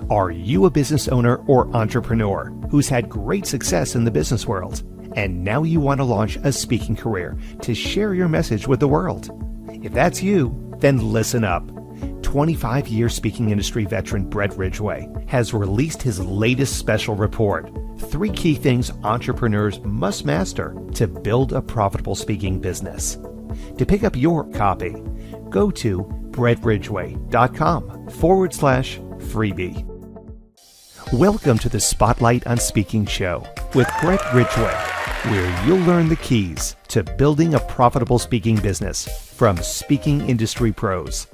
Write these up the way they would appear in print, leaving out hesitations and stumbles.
Are you a business owner or entrepreneur who's had great success in the business world, and now you want to launch a speaking career to share your message with the world? If that's you, then listen up. 25-year speaking industry veteran Brett Ridgway has released his latest special report, 3 key things entrepreneurs must master to build a profitable speaking business. To pick up your copy, go to brettridgway.com/freebie. Welcome to the Spotlight on Speaking show with Brett Ridgway, where you'll learn the keys to building a profitable speaking business from speaking industry pros.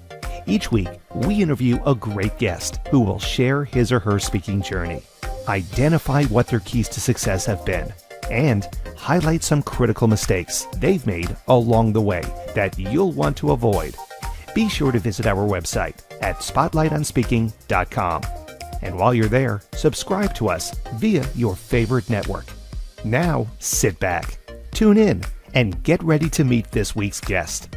Each week, we interview a great guest who will share his or her speaking journey, identify what their keys to success have been, and highlight some critical mistakes they've made along the way that you'll want to avoid. Be sure to visit our website at spotlightonspeaking.com. And while you're there, subscribe to us via your favorite network. Now, sit back, tune in, and get ready to meet this week's guest.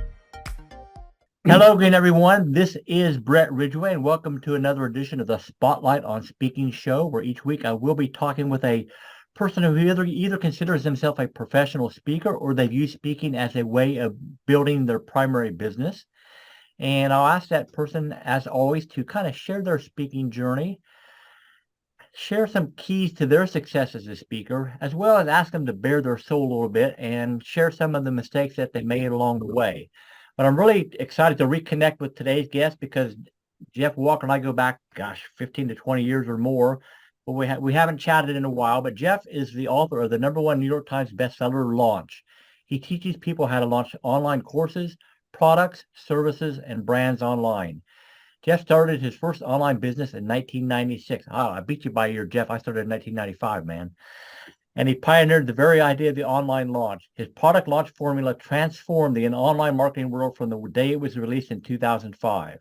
Hello again, everyone. This is Brett Ridgway, and welcome to another edition of the Spotlight on Speaking show, where each week I will be talking with a person who either considers himself a professional speaker or they've used speaking as a way of building their primary business. And I'll ask that person, as always, to kind of share their speaking journey, share some keys to their success as a speaker, as well as ask them to bare their soul a little bit and share some of the mistakes that they made along the way. But I'm really excited to reconnect with today's guest because Jeff Walker and I go back, 15 to 20 years or more. But we haven't chatted in a while. But Jeff is the author of the #1 New York Times bestseller, Launch. He teaches people how to launch online courses, products, services, and brands online. Jeff started his first online business in 1996. I beat you by a year, Jeff. I started in 1995, man. And he pioneered the very idea of the online launch. His product launch formula transformed the online marketing world from the day it was released in 2005.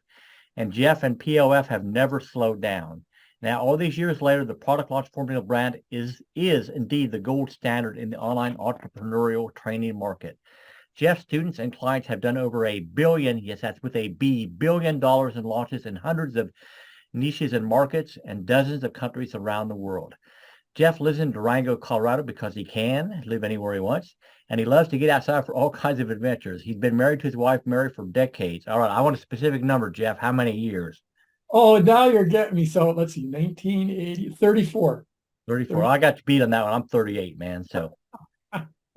And Jeff and POF have never slowed down. Now, all these years later, the product launch formula brand is indeed the gold standard in the online entrepreneurial training market. Jeff's students and clients have done over $1 billion, yes, that's with a B, $1 billion in launches in hundreds of niches and markets and dozens of countries around the world. Jeff lives in Durango, Colorado because he can live anywhere he wants, and he loves to get outside for all kinds of adventures. He's been married to his wife, Mary, for decades. All right, I want a specific number, Jeff. How many years? Oh, now you're getting me. So let's see, 1980, 34. 34. I got you beat on that one. I'm 38, man, so...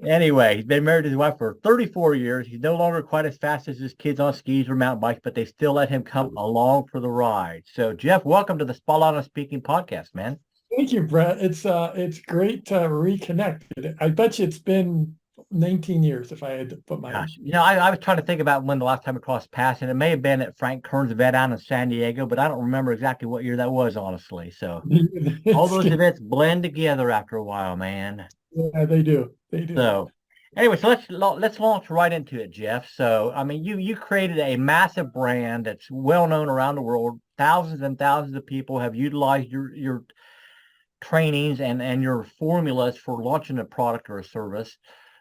Anyway, he's been married to his wife for 34 years. He's no longer quite as fast as his kids on skis or mountain bikes, but they still let him come along for the ride. So, Jeff, welcome to the Spotlight on Speaking podcast, man. Thank you, Brett. It's great to reconnect. I bet you it's been 19 years if I had to put my... Gosh, I was trying to think about when the last time we crossed paths, and it may have been at Frank Kern's event down in San Diego, but I don't remember exactly what year that was, honestly. So all those events blend together after a while, man. Yeah, they do. They do. So anyway, so let's launch right into it, Jeff. So, I mean, you created a massive brand that's well known around the world. Thousands and thousands of people have utilized your trainings and your formulas for launching a product or a service.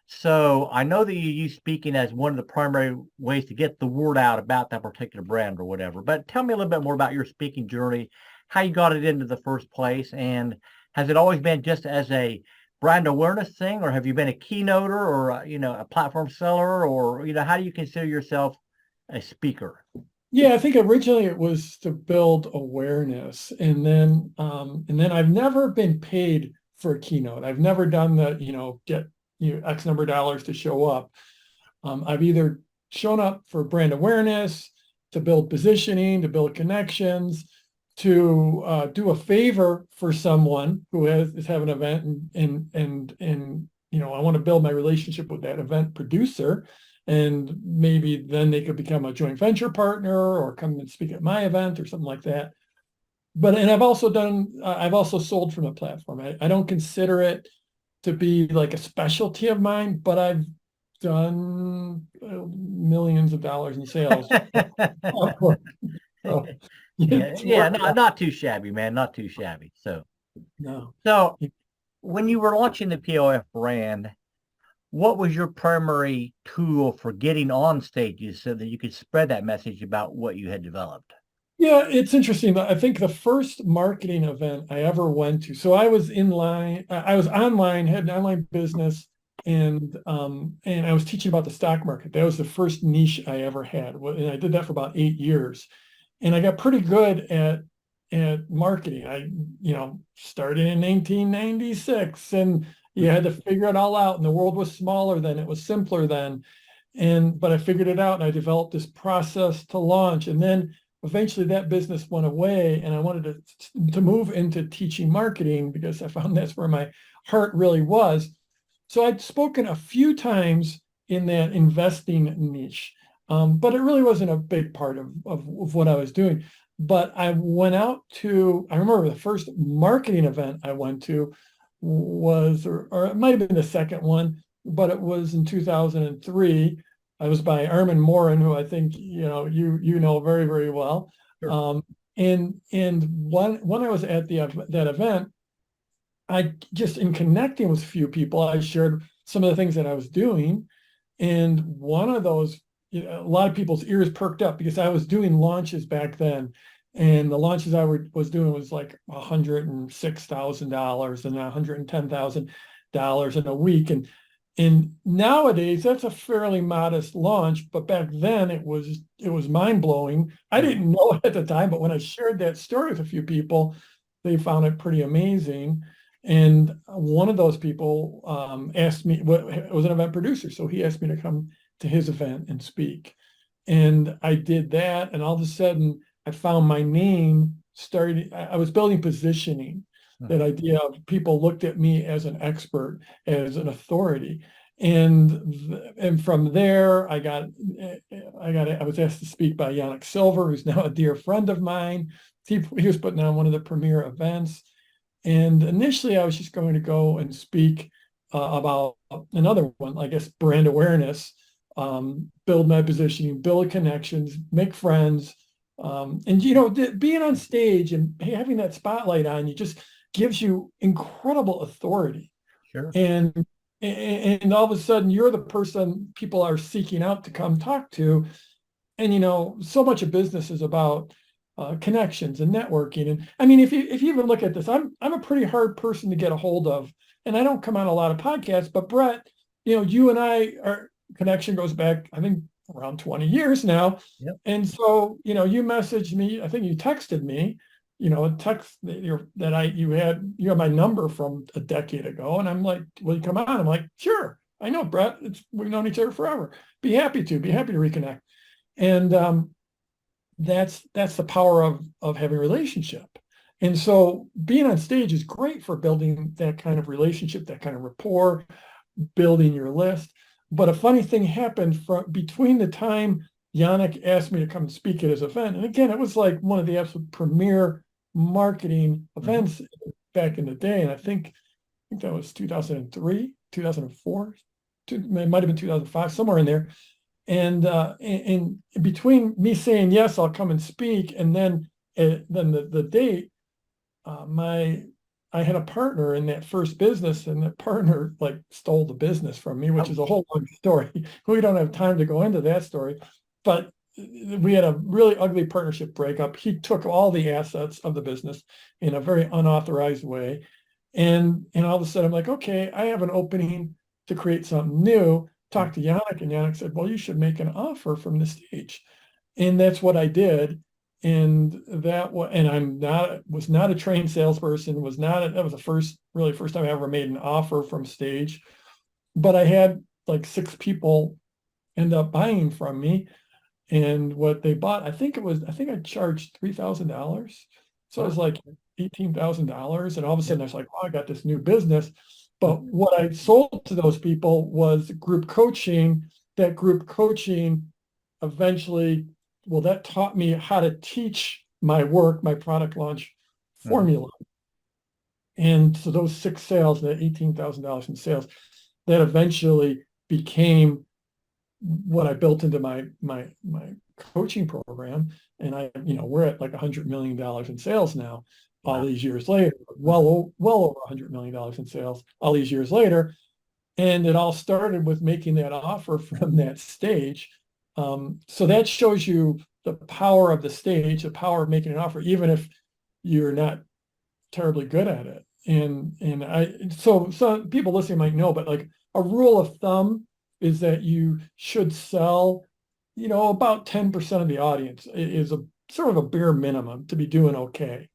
So I know that you use speaking as one of the primary ways to get the word out about that particular brand or whatever. But tell me a little bit more about your speaking journey, how you got it into the first place, and has it always been just as a brand awareness thing, or have you been a keynoter or a platform seller, or how do you consider yourself a speaker? Yeah, I think originally it was to build awareness, and then I've never been paid for a keynote. I've never done the get X number of dollars to show up. I've either shown up for brand awareness, to build positioning, to build connections, to do a favor for someone who is having an event, and I want to build my relationship with that event producer, and maybe then they could become a joint venture partner or come and speak at my event or something like that. And I've also sold from a platform. I don't consider it to be like a specialty of mine, but I've done millions of dollars in sales. So, not too shabby, man. Not too shabby. So, no. So, when you were launching the POF brand, what was your primary tool for getting on stages so that you could spread that message about what you had developed? Yeah, it's interesting. I think the first marketing event I ever went to, so I was I was online, had an online business, and I was teaching about the stock market. That was the first niche I ever had. And I did that for about 8 years. And I got pretty good at marketing. Started in 1996, and you had to figure it all out. And the world was smaller then, it was simpler then. But I figured it out, and I developed this process to launch. And then eventually that business went away, and I wanted to move into teaching marketing because I found that's where my heart really was. So I'd spoken a few times in that investing niche, but it really wasn't a big part of what I was doing. But I remember the first marketing event I went to or it might have been the second one, but it was in 2003. I was by Armin Morin, who I think you know very, very well. Sure. And when I was at that event, I just in connecting with a few people, I shared some of the things that I was doing. And one of those, a lot of people's ears perked up because I was doing launches back then. And the launches was doing was like $106,000 and $110,000 in a week. And nowadays that's a fairly modest launch, but back then it was mind blowing. I didn't know it at the time, but when I shared that story with a few people, they found it pretty amazing. And one of those people asked me, was an event producer, so he asked me to come to his event and speak. And I did that, and all of a sudden I found my name started. I was building positioning. That idea of people looked at me as an expert, as an authority, and from there I was asked to speak by Yannick Silver, who's now a dear friend of mine. He was putting on one of the premier events. And initially, I was just going to go and speak about another one, I guess, brand awareness, build my positioning, build connections, make friends. Being on stage and having that spotlight on you just gives you incredible authority. Sure. And all of a sudden, you're the person people are seeking out to come talk to. And so much of business is about connections and networking. And I mean, if you even look at this, I'm a pretty hard person to get a hold of, and I don't come on a lot of podcasts. But Brett, you and our connection goes back, I think, around 20 years now. Yep. And so, you messaged me. I think you texted me. A text that you had my number from a decade ago, and I'm like, "Will you come on?" I'm like, "Sure, I know, Brett. We've known each other forever. Be happy to reconnect." And that's the power of having a relationship. And so being on stage is great for building that kind of relationship, that kind of rapport, building your list. But a funny thing happened between the time Yannick asked me to come and speak at his event, and again, it was like one of the absolute premier marketing events back in the day. And I think that was 2003, 2004, it might have been 2005, somewhere in there. And between me saying yes, I'll come and speak, and then the date, I had a partner in that first business, and that partner like stole the business from me, which is a whole long story. We don't have time to go into that story, but we had a really ugly partnership breakup. He took all the assets of the business in a very unauthorized way, and all of a sudden I'm like, okay, I have an opening to create something new. Talked to Yannick, and Yannick said, well, you should make an offer from the stage. And that's what I did. And was not a trained salesperson, that was the first time I ever made an offer from stage. But I had like 6 people end up buying from me. And what they bought, I think I charged $3,000. So it was like $18,000. And all of a sudden I was like, oh, I got this new business. But what I sold to those people was group coaching. That group coaching eventually, that taught me how to teach my product launch formula. And so those 6 sales, that $18,000 in sales, that eventually became what I built into my coaching program. And we're at like $100 million in sales now. All these years later, well over $100 million in sales all these years later. And it all started with making that offer from that stage. So that shows you the power of the stage, the power of making an offer, even if you're not terribly good at it. So some people listening might know, but like a rule of thumb is that you should sell, about 10% of the audience is a sort of a bare minimum to be doing okay.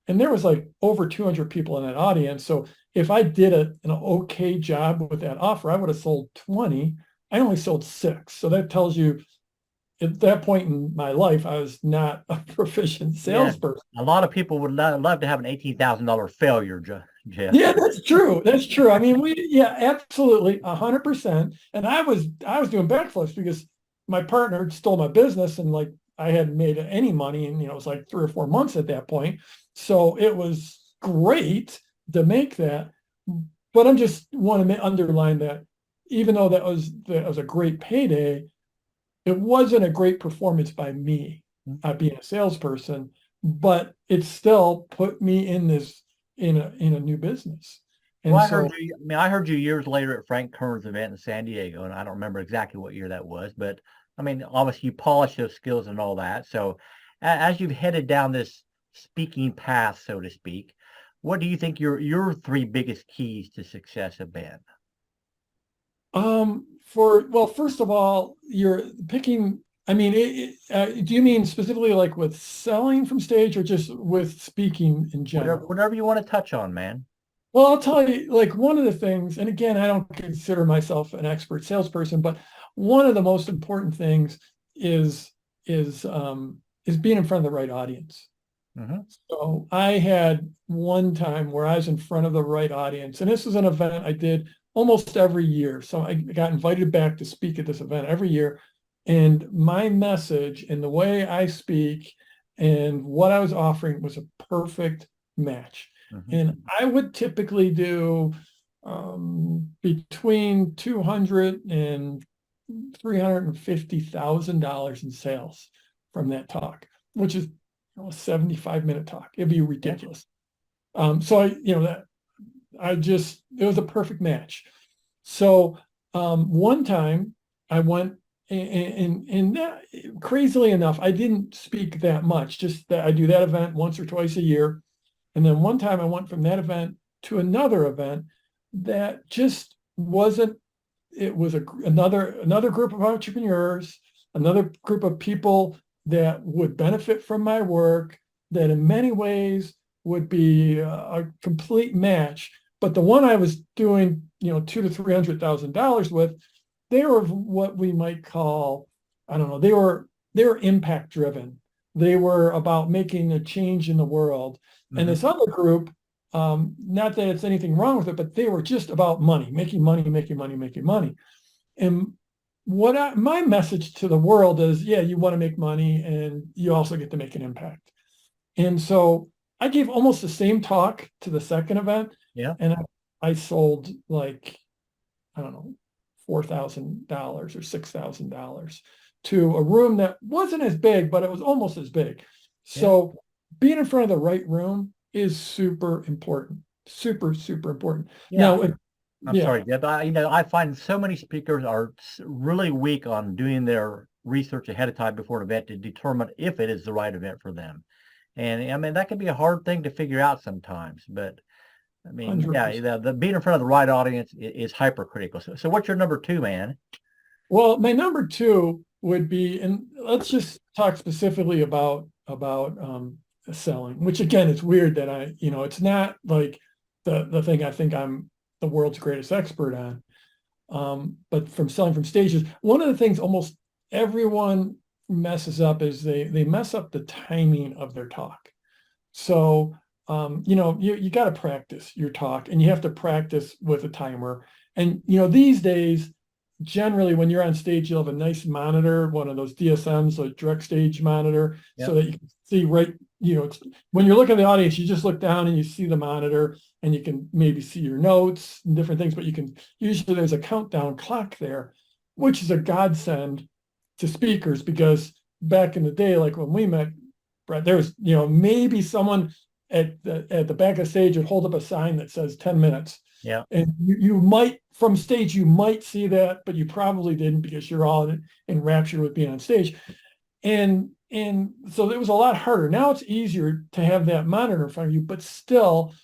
And there was like over 200 people in that audience. So if I did an okay job with that offer, I would have sold 20. I only sold 6. So that tells you at that point in my life, I was not a proficient salesperson. A lot of people would love to have an $18,000 failure, Jeff. Yeah, that's true. That's true. I mean, absolutely, 100%. And I was doing backflips because my partner stole my business, and like I hadn't made any money, and it was like 3 or 4 months at that point. So it was great to make that. But I just want to underline that even though that was a great payday, it wasn't a great performance by me, being a salesperson, but it still put me in a new business. And I heard you years later at Frank Kern's event in San Diego, and I don't remember exactly what year that was, but I mean, obviously you polished those skills and all that. So as you've headed down this speaking path, so to speak, what do you think your 3 biggest keys to success have been? First of all, you're picking, I mean, do you mean specifically like with selling from stage or just with speaking in general? Whatever you want to touch on, man. Well, I'll tell you, like one of the things, and again, I don't consider myself an expert salesperson, but one of the most important things is being in front of the right audience. Mm-hmm. So I had one time where I was in front of the right audience, and this was an event I did almost every year. So I got invited back to speak at this event every year. And my message and the way I speak and what I was offering was a perfect match. Mm-hmm. And I would typically do between $200,000 and $350,000 in sales from that talk, which is a 75-minute talk. It'd be ridiculous. It was a perfect match. So one time I went and that, crazily enough, I didn't speak that much, just that I do that event once or twice a year. And then one time I went from that event to another event that just wasn't, it was another group of entrepreneurs, another group of people that would benefit from my work, that in many ways would be a complete match. But the one I was doing, $200,000 to $300,000 with, they were what we might call, I don't know, they were impact driven. They were about making a change in the world. Mm-hmm. And this other group, not that it's anything wrong with it, but they were just about money, making money. And my message to the world is, yeah, you want to make money and you also get to make an impact. And so I gave almost the same talk to the second event. Yeah. And I sold like, I don't know, $4,000 or $6,000 to a room that wasn't as big, but it was almost as big. So being in front of the right room is super important. Super, super important. Yeah. Now, I'm sorry, Deb. I find so many speakers are really weak on doing their research ahead of time before an event to determine if it is the right event for them. And I mean, that can be a hard thing to figure out sometimes, but I mean, 100%. The being in front of the right audience is hypercritical. So what's your number 2, man? Well, my number 2 would be, and let's just talk specifically about selling, which again, it's weird that it's not like the thing I think I'm the world's greatest expert on. But from selling from stages, one of the things almost everyone messes up is they mess up the timing of their talk. So you got to practice your talk, and you have to practice with a timer. And these days, generally when you're on stage, you'll have a nice monitor, one of those DSMs, a direct stage monitor, so that you can see right. When you're looking at the audience, you just look down and you see the monitor, and you can maybe see your notes and different things. But usually there's a countdown clock there, which is a godsend to speakers, because back in the day, like when we met, Brett, there was maybe someone at the back of the stage would hold up a sign that says 10 minutes. Yeah. And you might, from stage, you might see that, but you probably didn't, because you're all enraptured with being on stage. And and so it was a lot harder. Now it's easier to have that monitor in front of you, but still,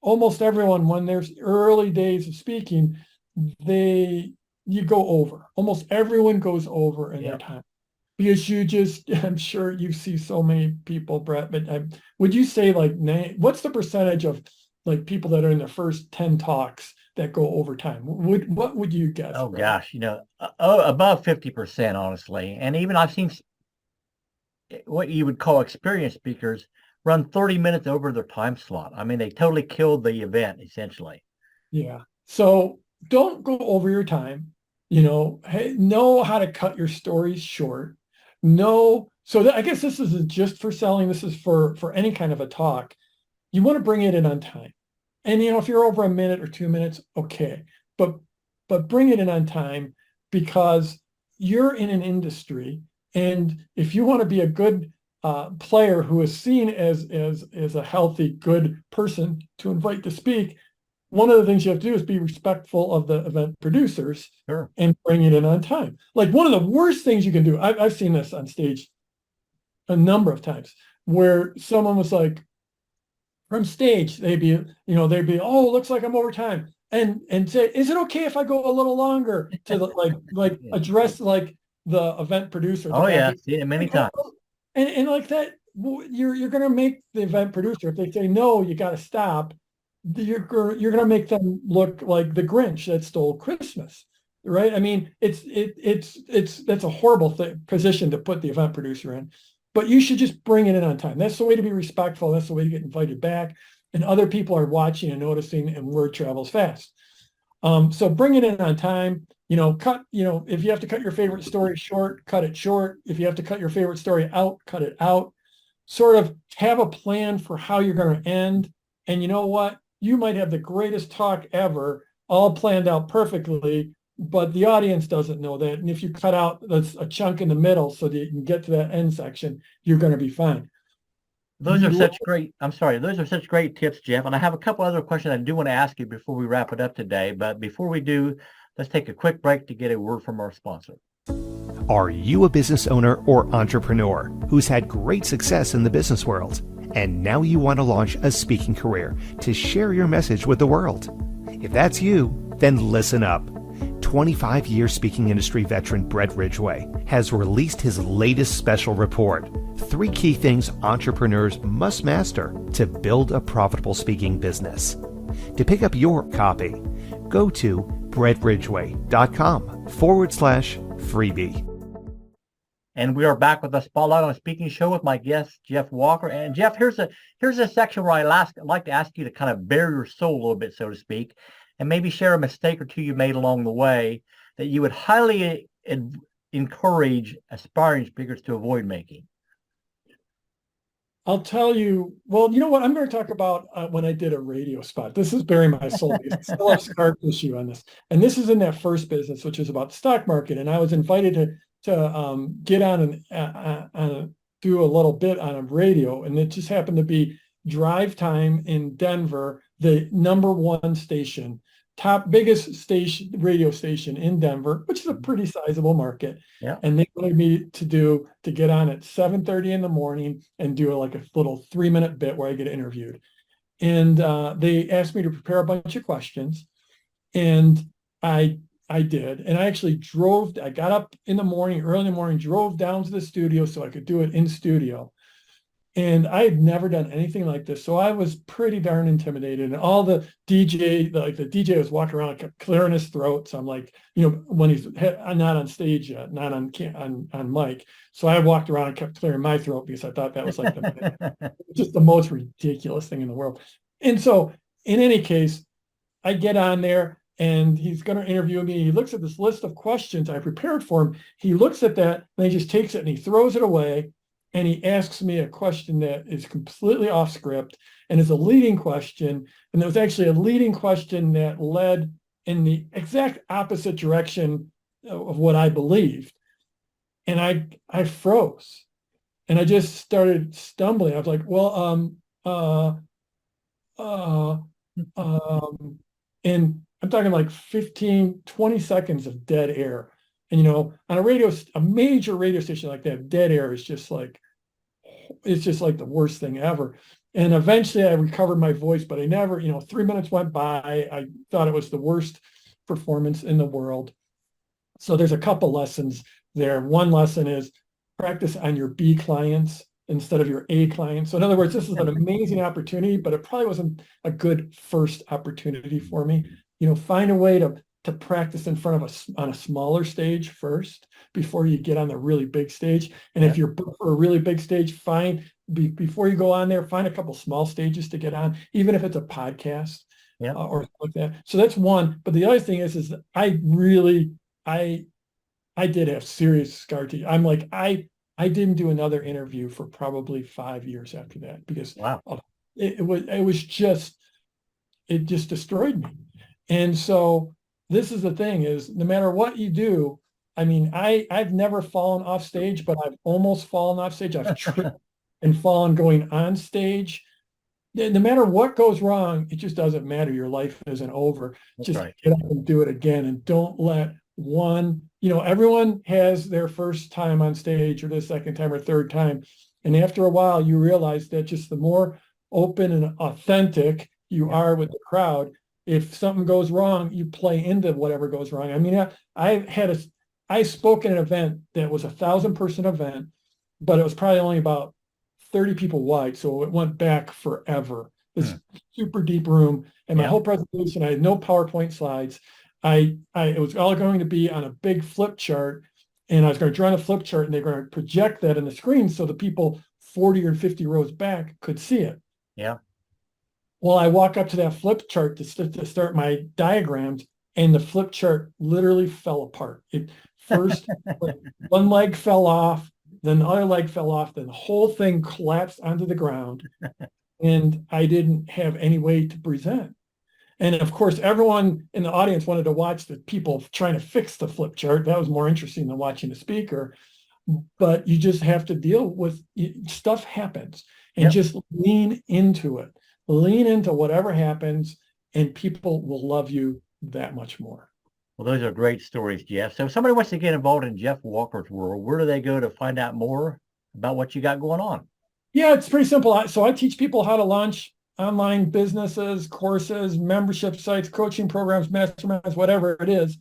almost everyone, when there's early days of speaking, you go over. Almost everyone goes over in their time. Because I'm sure you see so many people, Brett, but would you say what's the percentage of like people that are in their first 10 talks that go over time? What would you guess? Oh Brett? gosh, above 50%, honestly. And even I've seen what you would call experienced speakers run 30 minutes over their time slot. I mean, they totally killed the event, essentially. Yeah. So don't go over your time. Know how to cut your stories short. I guess this isn't just for selling. This is for any kind of a talk. You want to bring it in on time. And if you're over a minute or 2 minutes, okay. But bring it in on time, because you're in an industry, and if you want to be a good player who is seen as a healthy, good person to invite to speak, one of the things you have to do is be respectful of the event producers. Sure. And bring it in on time. Like, one of the worst things you can do, I've seen this on stage a number of times, where someone was like, from stage, they'd be, oh, looks like I'm over time. And say, is it okay if I go a little longer, to address like the event producer? Oh yeah, seen it many times. And like that, you're going to make the event producer, if they say no, you got to stop, you're going to make them look like the Grinch that stole Christmas, right? I mean, that's a horrible position to put the event producer in. But you should just bring it in on time. That's the way to be respectful. That's the way to get invited back. And other people are watching and noticing, and word travels fast. So bring it in on time. If you have to cut your favorite story short, cut it short. If you have to cut your favorite story out, cut it out. Sort of have a plan for how you're going to end. And you know what? You might have the greatest talk ever, all planned out perfectly, but the audience doesn't know that. And if you cut out a chunk in the middle so that you can get to that end section, you're going to be fine. Those are such great tips, Jeff. And I have a couple other questions I do want to ask you before we wrap it up today. But before we do, let's take a quick break to get a word from our sponsor. Are you a business owner or entrepreneur who's had great success in the business world, and now you want to launch a speaking career to share your message with the world? If that's you, then listen up. 25-year speaking industry veteran Brett Ridgway has released his latest special report, 3 key things entrepreneurs must master to build a profitable speaking business. To pick up your copy, go to brettridgway.com/freebie. And we are back with the Spotlight on Speaking show with my guest, Jeff Walker. And Jeff, here's a section where I'd like to ask you to kind of bare your soul a little bit, so to speak, and maybe share a mistake or two you made along the way that you would highly encourage aspiring speakers to avoid making. I'll tell you, well, you know what? I'm going to talk about when I did a radio spot. This is bearing my soul, because I still have scar tissue on this. And this is in that first business, which is about the stock market. And I was invited to get on and do a little bit on a radio. And it just happened to be drive time in Denver, the #1 station, biggest radio station in Denver, which is a pretty sizable market. Yeah. And they wanted me to get on at 7:30 in the morning and do a little 3-minute bit where I get interviewed. And they asked me to prepare a bunch of questions, and I did. And I actually I got up in the morning, early in the morning, drove down to the studio so I could do it in studio. And I had never done anything like this. So I was pretty darn intimidated. And all the DJ was walking around, kept clearing his throat. So I'm like, when he's not on stage yet, not on mic. So I walked around and kept clearing my throat, because I thought that was just the most ridiculous thing in the world. And so in any case, I get on there, and he's going to interview me. He looks at this list of questions I prepared for him. He looks at that, and he just takes it and he throws it away. And he asks me a question that is completely off script and is a leading question. And it was actually a leading question that led in the exact opposite direction of what I believed. And I froze, and I just started stumbling. I was like, and I'm talking like 15, 20 seconds of dead air. And, on a major radio station like that, dead air is just like it's just like the worst thing ever. And eventually I recovered my voice, but I never, 3 minutes went by. I thought it was the worst performance in the world. So there's a couple lessons there. One lesson is practice on your B clients instead of your A clients. So in other words, this is an amazing opportunity, but it probably wasn't a good first opportunity for me. Find a way to practice in front of on a smaller stage first before you get on the really big stage. And if you're booked for a really big stage, before you go on there, find a couple small stages to get on, even if it's a podcast or something like that. So that's one. But the other thing is I did have serious scar tissue. I'm like, I didn't do another interview for probably 5 years after that because it just destroyed me. And so this is the thing is no matter what you do, I mean, I've never fallen off stage, but I've almost fallen off stage. I've tripped and fallen going on stage. No matter what goes wrong, it just doesn't matter. Your life isn't over. Just get up and do it again. And don't let everyone has their first time on stage or the second time or third time. And after a while, you realize that just the more open and authentic you are with the crowd, if something goes wrong, you play into whatever goes wrong. I mean, I spoke at an event that was 1,000-person event, but it was probably only about 30 people wide. So it went back forever. This super deep room. And my whole presentation, I had no PowerPoint slides. It was all going to be on a big flip chart. And I was going to draw on a flip chart and they're going to project that on the screen so the people 40 or 50 rows back could see it. Yeah. Well, I walk up to that flip chart to start my diagrams, and the flip chart literally fell apart. It first, one leg fell off, then the other leg fell off, then the whole thing collapsed onto the ground, and I didn't have any way to present. And of course, everyone in the audience wanted to watch the people trying to fix the flip chart. That was more interesting than watching the speaker. But you just have to deal with stuff happens and just lean into it. Lean into whatever happens, and people will love you that much more. Well, those are great stories, Jeff. So if somebody wants to get involved in Jeff Walker's world, where do they go to find out more about what you got going on? Yeah, it's pretty simple. So I teach people how to launch online businesses, courses, membership sites, coaching programs, masterminds, whatever it is.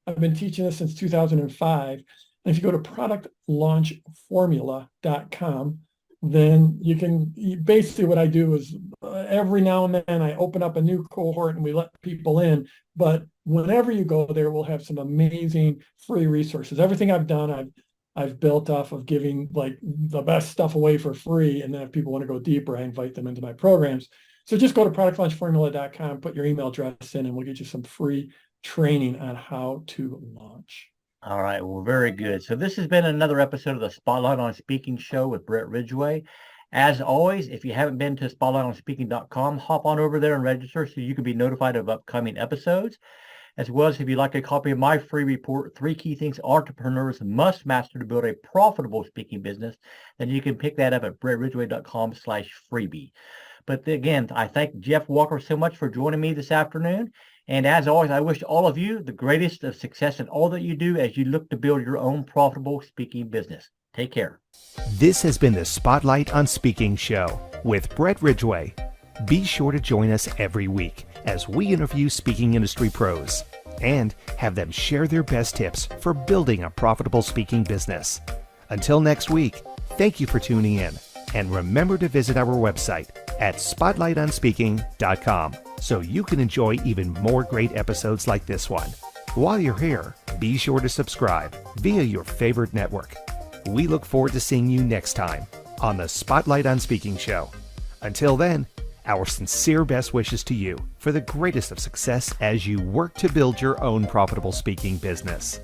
I've been teaching this since 2005. And if you go to productlaunchformula.com, then you can basically what I do is every now and then I open up a new cohort and we let people in. But whenever you go there, we'll have some amazing free resources. Everything I've done, I've built off of giving like the best stuff away for free. And then if people want to go deeper, I invite them into my programs. So just go to productlaunchformula.com, put your email address in, and we'll get you some free training on how to launch. All right. Well, very good. So this has been another episode of the Spotlight on Speaking show with Brett Ridgway. As always, if you haven't been to spotlightonspeaking.com, hop on over there and register so you can be notified of upcoming episodes. As well as if you'd like a copy of my free report, 3 Key Things Entrepreneurs Must Master to Build a Profitable Speaking Business, then you can pick that up at brettridgway.com/freebie. But again, I thank Jeff Walker so much for joining me this afternoon. And as always, I wish all of you the greatest of success in all that you do as you look to build your own profitable speaking business. Take care. This has been the Spotlight on Speaking show with Brett Ridgway. Be sure to join us every week as we interview speaking industry pros and have them share their best tips for building a profitable speaking business. Until next week, thank you for tuning in, and remember to visit our website at spotlightonspeaking.com so you can enjoy even more great episodes like this one. While you're here, be sure to subscribe via your favorite network. We look forward to seeing you next time on the Spotlight on Speaking show. Until then, our sincere best wishes to you for the greatest of success as you work to build your own profitable speaking business.